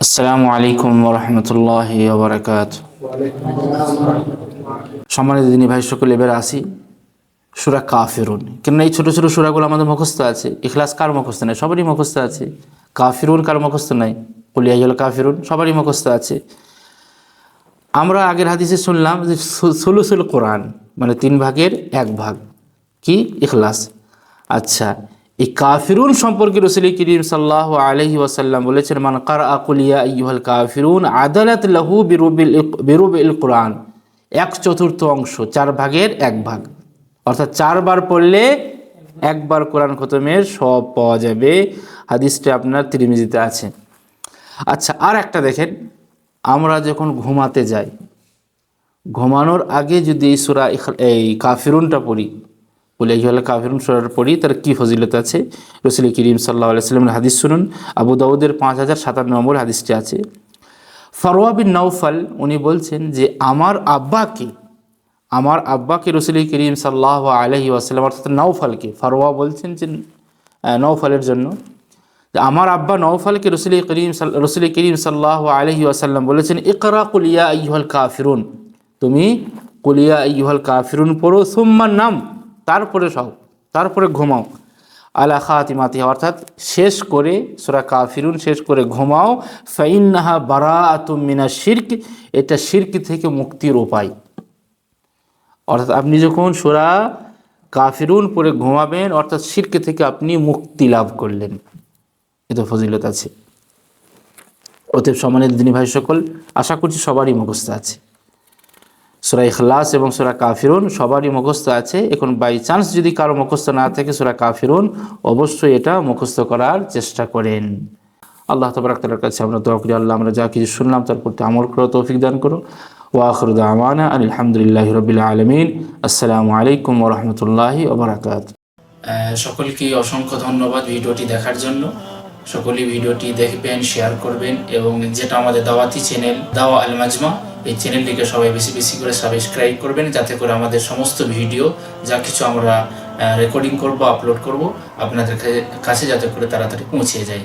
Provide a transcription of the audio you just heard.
আসসালামু আলাইকুম ওরহমতুল্লাহি ওবরাকাত। সম্মানিত দিনী ভাই সকল, এবার আসি সূরা কাফিরুন। কেননা এই ছোটো ছোটো সূরাগুলো আমাদের মুখস্থ আছে। ইখলাস কার মুখস্থ নাই? সবারই মুখস্থ আছে। কাফিরুন কার মুখস্থ নাই? কুল ইয়া আইয়ুহাল কাফিরুন সবারই মুখস্থ আছে। আমরা আগের হাদিসে শুনলাম যে সুলুসুল কোরআন মানে 3 ভাগের 1 ভাগ কি ইখলাস। আচ্ছা, এই কাফিরুন সম্পর্কে রাসূল করিম সাল্লাল্লাহু আলাইহি ওয়াসাল্লাম বলেছেন, মান কারআ কুল ইয়া আইয়ুহাল কাফিরুন আদালাত লাহু বিরুবিল কোরআন। 1/4 অংশ, 4 ভাগের 1 ভাগ, অর্থাৎ 4 বার পড়লে 1 বার কোরআন খতমের সব পাওয়া যাবে। হাদিসটা আপনার তিরমিজিতে আছে। আচ্ছা, আর একটা দেখেন, আমরা যখন ঘুমাতে যাই, ঘুমানোর আগে যদি এই কাফিরুনটা পড়ি, কুল ইয়া আইয়ুহাল কাফিরুন সূরাটা পড়ি, তার কি ফজিলত আছে রাসূল করিম সাল্লাল্লাহু আলাইহি ওয়াসাল্লামের হাদিস শুনুন। আবু দাউদের 5057 নম্বর হাদিসটি আছে। ফারওয়া বিন নাওফাল উনি বলছেন যে আমার আব্বাকে রাসূল করিম সাল্লাল্লাহু আলাইহি ওয়াসাল্লাম, অর্থাৎ নাওফালকে, ফারওয়া বলছেন যে নওফালের জন্য, যে আমার আব্বা নওফালকে রাসূল করিম সাল্লাল্লাহু আলাইহি ওয়াসাল্লাম বলেছেন, ইকরা কুল ইয়া আইয়ুহাল কাফিরুন, তুমি কুল ইয়া আইয়ুহাল কাফিরুন পড়ো, সুম্মা নাম, তারপরে ঘুমাও, আলা খাতিমাতিহা, অর্থাৎ শেষ করে সূরা কাফিরুন শেষ করে ঘুমাও, ফাইন্নাহা বারাআতুম মিনাশ শিরক, এটা শিরক থেকে মুক্তির উপায়। অর্থাৎ আপনি যখন সূরা কাফিরুন পড়ে ঘুমাবেন, অর্থাৎ শিরক থেকে আপনি মুক্তি লাভ করলেন। এটা ফজিলত আছে। অতএব সম্মানিত দিনী ভাই সকল, আশা করছি সবারই মুখস্থ আছে। সূরা ইখলাস এবং সূরা কাফিরুন সবারই মুখস্থ আছে। এখন বাই চান্স যদি কারো মুখস্থ না থাকে সূরা কাফিরুন, অবশ্যই এটা মুখস্থ করার চেষ্টা করেন। আল্লাহ তাবারক তাআলার কাছে আমরা দোয়া করি, আল্লাহ আমরা যা কিছু শুনলাম তার প্রতি আমল করার তৌফিক দান করো। ওয়া আখিরু দাওয়ানা আলহামদুলিল্লাহি রাব্বিল আলামিন। আসসালামু আলাইকুম ওয়া রাহমাতুল্লাহি ওয়া বারাকাতুহু। সকলকে অসংখ্য ধন্যবাদ ভিডিওটি দেখার জন্য। সকলেই ভিডিওটি দেখবেন, শেয়ার করবেন, এবং যেটা আমাদের দাওয়াতি চ্যানেল দাওয়া আল মাজমা, এই চ্যানেলটিকে সবাই বেশি বেশি করে সাবস্ক্রাইব করবেন, যাতে করে আমাদের সমস্ত ভিডিও যা কিছু আমরা রেকর্ডিং করব, আপলোড করব, আপনাদের কাছে যাতে করে তাড়াতাড়ি পৌঁছে যায়।